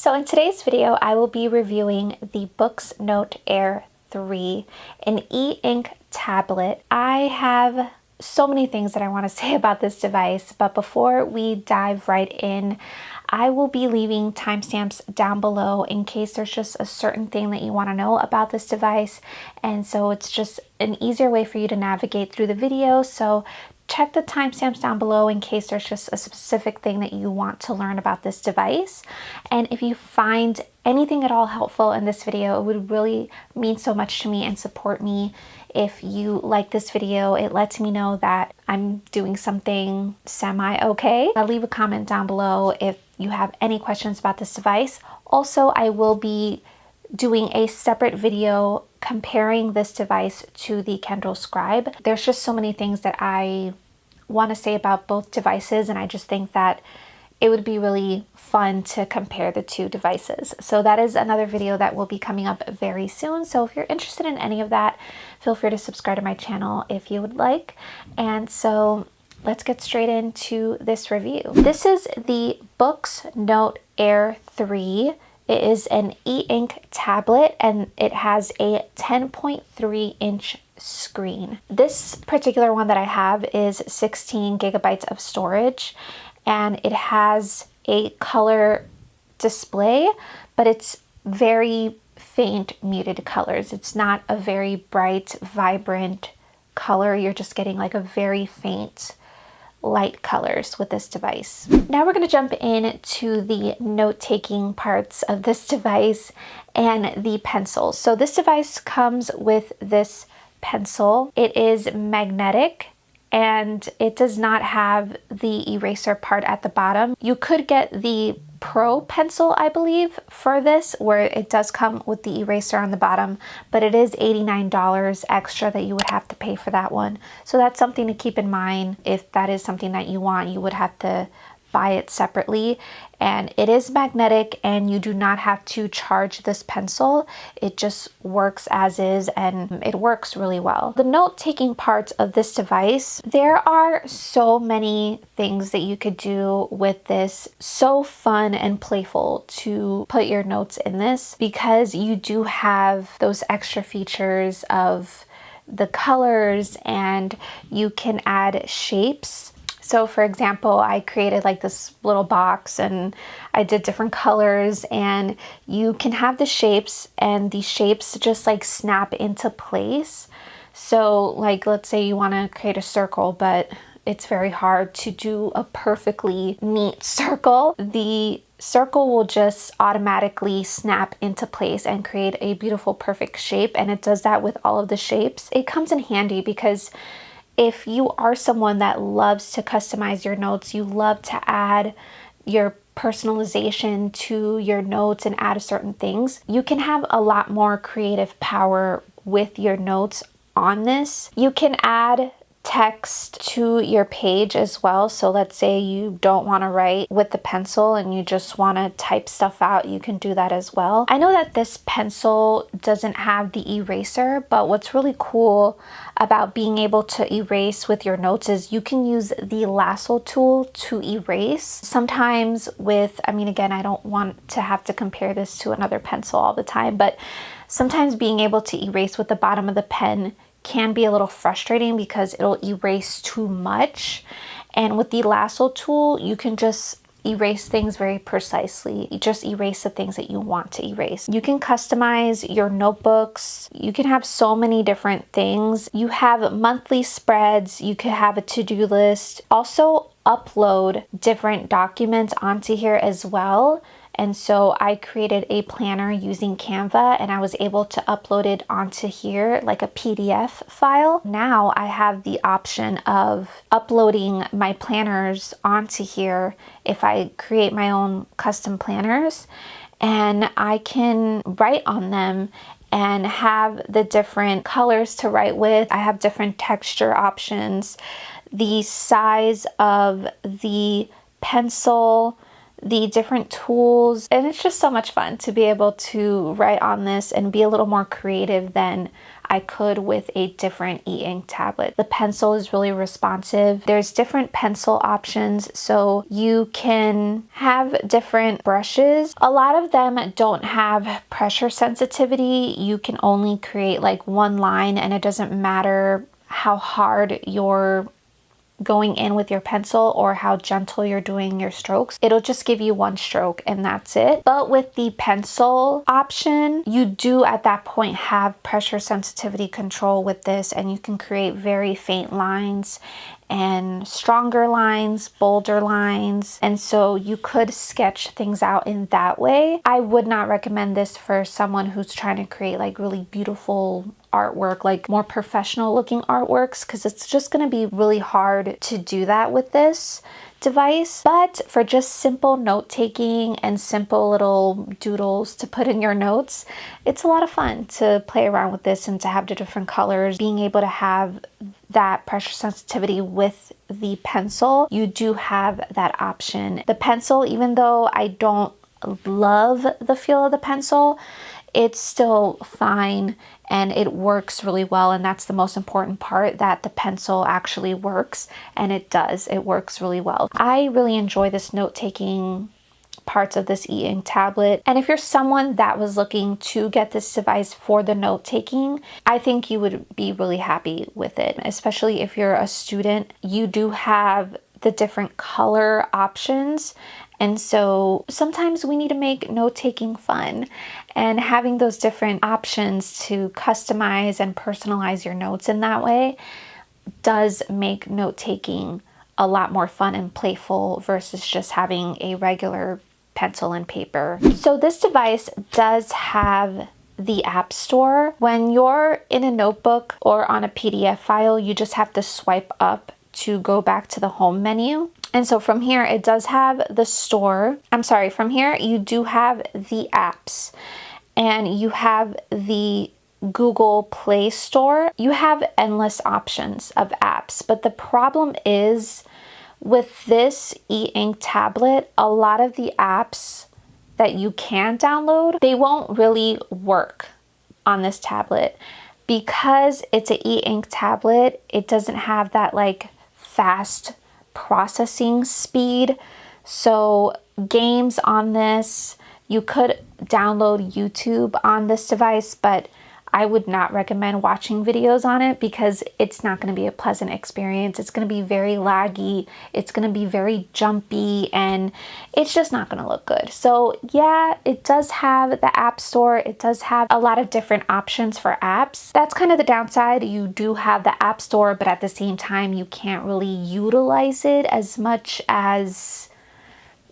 So in today's video, I will be reviewing the Boox Note Air 3, an e-ink tablet. I have so many things that I want to say about this device, but before we dive right in, I will be leaving timestamps down below in case there's just a certain thing that you want to know about this device. And so it's just an easier way for you to navigate through the video. So check the timestamps down below in case there's just a specific thing that you want to learn about this device. And if you find anything at all helpful in this video, it would really mean so much to me and support me. If you like this video, it lets me know that I'm doing something semi-okay. I'll leave a comment down below if you have any questions about this device. Also, I will be doing a separate video comparing this device to the Kindle Scribe. There's just so many things that I want to say about both devices, and I just think that it would be really fun to compare the two devices. So that is another video that will be coming up very soon. So if you're interested in any of that, feel free to subscribe to my channel if you would like. And so let's get straight into this review. This is the Boox Note Air 3. It is an e-ink tablet and it has a 10.3 inch screen. This particular one that I have is 16 gigabytes of storage, and it has a color display, but it's very faint muted colors. It's not a very bright, vibrant color. You're just getting like a very faint light colors with this device. Now we're going to jump into the note-taking parts of this device and the pencils. So this device comes with this pencil. It is magnetic and it does not have the eraser part at the bottom. You could get the Pro pencil, I believe, for this, where it does come with the eraser on the bottom, but it is $89 extra that you would have to pay for that one. So that's something to keep in mind. If that is something that you want, you would have to buy it separately. And it is magnetic and you do not have to charge this pencil. It just works as is and it works really well. The note-taking parts of this device, there are so many things that you could do with this. So fun and playful to put your notes in this because you do have those extra features of the colors and you can add shapes. So for example, I created like this little box and I did different colors, and you can have the shapes and the shapes just like snap into place. So like, let's say you want to create a circle, but it's very hard to do a perfectly neat circle. The circle will just automatically snap into place and create a beautiful, perfect shape. And it does that with all of the shapes. It comes in handy because if you are someone that loves to customize your notes, you love to add your personalization to your notes and add certain things, you can have a lot more creative power with your notes on this. You can add text to your page as well. So let's say you don't want to write with the pencil and you just want to type stuff out, you can do that as well. I know that this pencil doesn't have the eraser, but what's really cool about being able to erase with your notes is you can use the lasso tool to erase. Sometimes with, I mean, again, I don't want to have to compare this to another pencil all the time, but sometimes being able to erase with the bottom of the pen can be a little frustrating because it'll erase too much. And with the lasso tool, you can just erase things very precisely. You just erase the things that you want to erase. You can customize your notebooks. You can have so many different things. You have monthly spreads. You could have a to-do list. Also upload different documents onto here as well. And so I created a planner using Canva and I was able to upload it onto here like a PDF file. Now I have the option of uploading my planners onto here if I create my own custom planners, and I can write on them and have the different colors to write with. I have different texture options, the size of the pencil, the different tools, and it's just so much fun to be able to write on this and be a little more creative than I could with a different e-ink tablet. The pencil is really responsive. There's different pencil options, so you can have different brushes. A lot of them don't have pressure sensitivity. You can only create like one line, and it doesn't matter how hard you're going in with your pencil or how gentle you're doing your strokes. It'll just give you one stroke and that's it. But with the pencil option, you do at that point have pressure sensitivity control with this, and you can create very faint lines and stronger lines, bolder lines, and so you could sketch things out in that way. I would not recommend this for someone who's trying to create like really beautiful artwork, like more professional looking artworks, because it's just going to be really hard to do that with this device. But for just simple note taking and simple little doodles to put in your notes, it's a lot of fun to play around with this and to have the different colors. Being able to have that pressure sensitivity with the pencil, you do have that option. The pencil, even though I don't love the feel of the pencil, it's still fine and it works really well, and that's the most important part, that the pencil actually works, and it does. It works really well. I really enjoy this note-taking parts of this e-ink tablet, and if you're someone that was looking to get this device for the note-taking, I think you would be really happy with it, especially if you're a student. You do have the different color options, and so sometimes we need to make note-taking fun, and having those different options to customize and personalize your notes in that way does make note-taking a lot more fun and playful versus just having a regular pencil and paper. So this device does have the App Store. When you're in a notebook or on a PDF file, you just have to swipe up to go back to the home menu. And so from here, it does have the store. From here, you do have the apps, and you have the Google Play Store. You have endless options of apps, but the problem is with this e-ink tablet, a lot of the apps that you can download, they won't really work on this tablet because it's an e-ink tablet. It doesn't have that like fast processing speed. So games on this, you could download YouTube on this device, but I would not recommend watching videos on it because it's not going to be a pleasant experience. It's going to be very laggy. It's going to be very jumpy, and it's just not going to look good. So yeah, it does have the App Store. It does have a lot of different options for apps. That's kind of the downside. You do have the App Store, but at the same time, you can't really utilize it as much as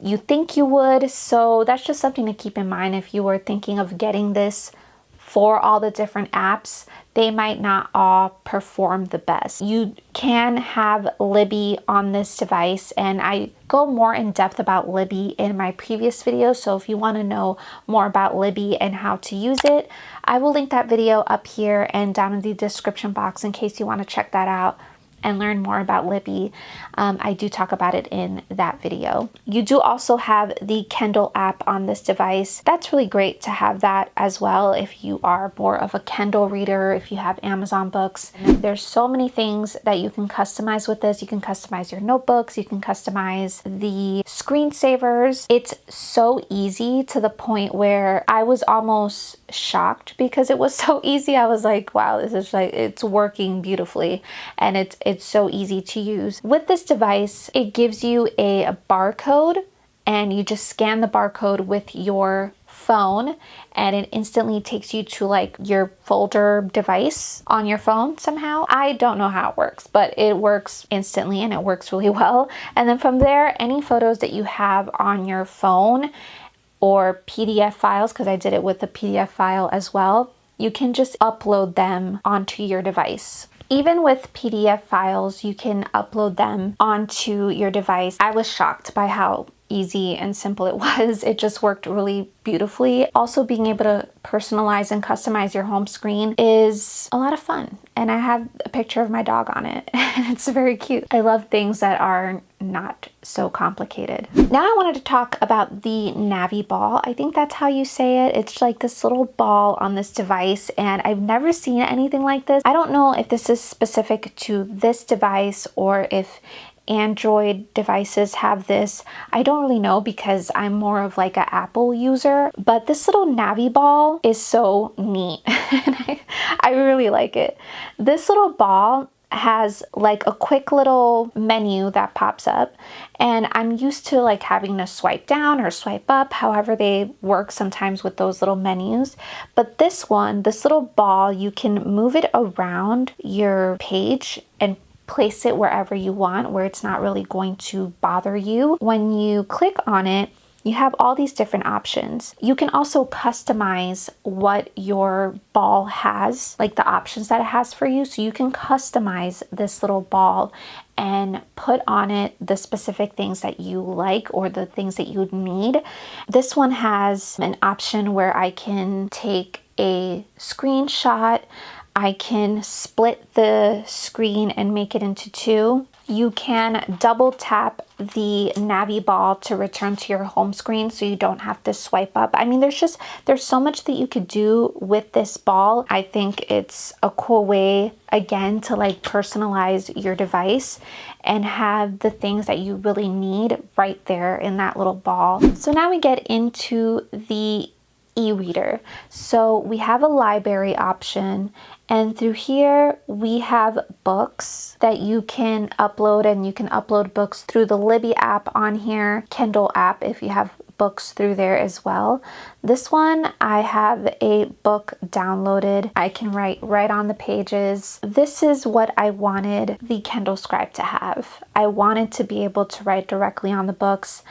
you think you would. So that's just something to keep in mind if you were thinking of getting this for all the different apps. They might not all perform the best. You can have Libby on this device, and I go more in depth about Libby in my previous video. So if you want to know more about Libby and how to use it, I will link that video up here and down in the description box in case you want to check that out and learn more about Libby. I do talk about it in that video. You do also have the Kindle app on this device. That's really great to have that as well if you are more of a Kindle reader, if you have Amazon books. There's so many things that you can customize with this. You can customize your notebooks, you can customize the screensavers. It's so easy to the point where I was almost shocked because it was so easy. I was like, wow, this is like, it's working beautifully, and it's so easy to use. With this device, it gives you a barcode, and you just scan the barcode with your phone, and it instantly takes you to like your folder device on your phone somehow. I don't know how it works, but it works instantly and it works really well. And then from there, any photos that you have on your phone or PDF files, because I did it with a PDF file as well, you can just upload them onto your device. Even with PDF files, you can upload them onto your device. I was shocked by how easy and simple it was. It just worked really beautifully. Also, being able to personalize and customize your home screen is a lot of fun. And I have a picture of my dog on it and it's very cute. I love things that are not so complicated. Now I wanted to talk about the Naviball. I think that's how you say it. It's like this little ball on this device and I've never seen anything like this. I don't know if this is specific to this device or if Android devices have this. I don't really know because I'm more of like an Apple user, but this little Naviball is so neat and I really like it. This little ball has like a quick little menu that pops up and I'm used to like having to swipe down or swipe up, however they work sometimes with those little menus. But this one, this little ball, you can move it around your page and place it wherever you want, where it's not really going to bother you. When you click on it, you have all these different options. You can also customize what your ball has, like the options that it has for you. So you can customize this little ball and put on it the specific things that you like or the things that you need. This one has an option where I can take a screenshot. I can split the screen and make it into two. You can double tap the Naviball to return to your home screen so you don't have to swipe up. I mean, there's so much that you could do with this ball. I think it's a cool way, again, to like personalize your device and have the things that you really need right there in that little ball. So now we get into the e-reader. So we have a library option and through here we have books that you can upload, and you can upload books through the Libby app on here, Kindle app if you have books through there as well. This one, I have a book downloaded. I can write right on the pages. This is what I wanted the Kindle Scribe to have. I wanted to be able to write directly on the books.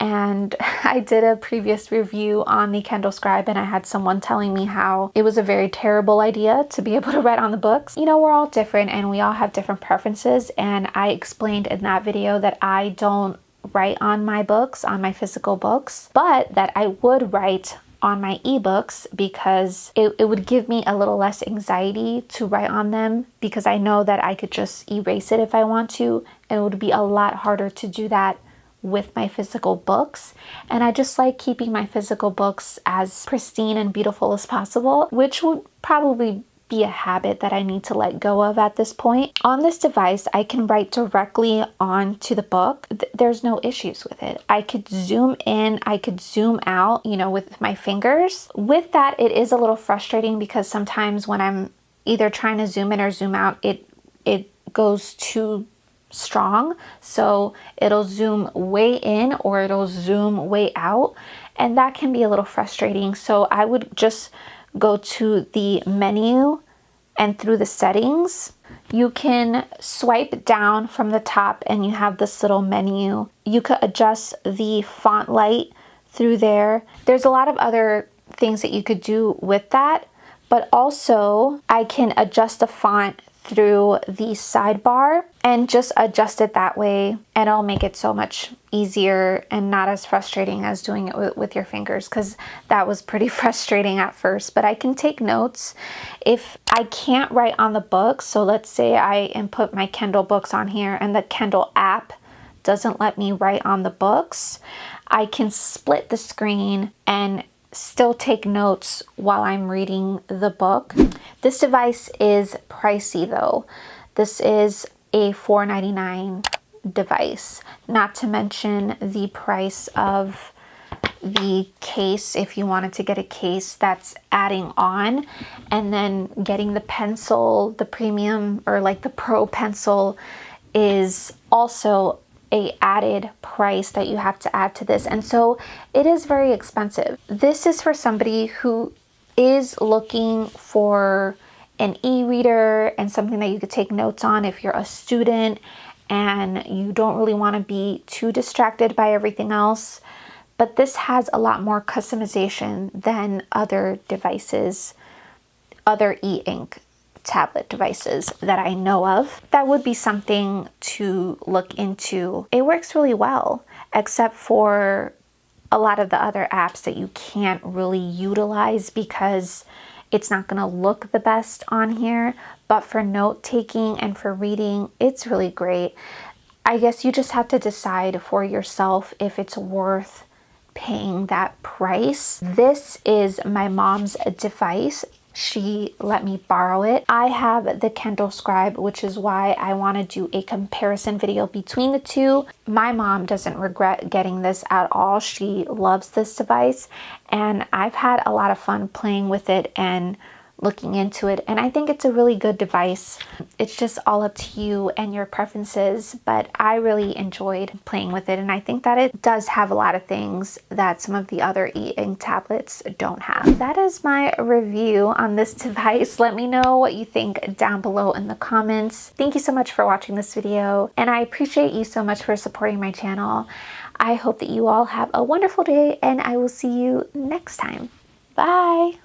And I did a previous review on the Kindle Scribe and I had someone telling me how it was a very terrible idea to be able to write on the books. You know, we're all different and we all have different preferences. And I explained in that video that I don't write on my books, on my physical books, but that I would write on my ebooks because it would give me a little less anxiety to write on them because I know that I could just erase it if I want to, and it would be a lot harder to do that with my physical books. And I just like keeping my physical books as pristine and beautiful as possible, which would probably be a habit that I need to let go of at this point. On this device, I can write directly onto the book. There's no issues with it. I could zoom in, I could zoom out, you know, with my fingers. With that, it is a little frustrating because sometimes when I'm either trying to zoom in or zoom out, it goes too strong, so it'll zoom way in or it'll zoom way out, and that can be a little frustrating. So I would just go to the menu and through the settings, you can swipe down from the top and you have this little menu. You could adjust the font light through there. There's a lot of other things that you could do with that, but also I can adjust the font through the sidebar and just adjust it that way, and it'll make it so much easier and not as frustrating as doing it with your fingers, because that was pretty frustrating at first. But I can take notes if I can't write on the book. So let's say I input my Kindle books on here and the Kindle app doesn't let me write on the books, I can split the screen and still take notes while I'm reading the book. This device is pricey though. This is a $4.99 device, not to mention the price of the case if you wanted to get a case that's adding on, and then getting the pencil, the premium or like the pro pencil is also a added price that you have to add to this, and so it is very expensive. This is for somebody who is looking for an e-reader and something that you could take notes on if you're a student and you don't really want to be too distracted by everything else. But this has a lot more customization than other devices, other e-ink tablet devices that I know of. That would be something to look into. It works really well. except for a lot of the other apps that you can't really utilize because it's not going to look the best on here. But for note taking and for reading, it's really great. I guess you just have to decide for yourself if it's worth paying that price. This is my mom's device. She let me borrow it. I have the Kindle Scribe, which is why I want to do a comparison video between the two. My mom doesn't regret getting this at all. She loves this device, and I've had a lot of fun playing with it and looking into it, and I think it's a really good device. It's just all up to you and your preferences, but I really enjoyed playing with it, and I think that it does have a lot of things that some of the other e-ink tablets don't have. That is my review on this device. Let me know what you think down below in the comments. Thank you so much for watching this video, and I appreciate you so much for supporting my channel. I hope that you all have a wonderful day, and I will see you next time. Bye!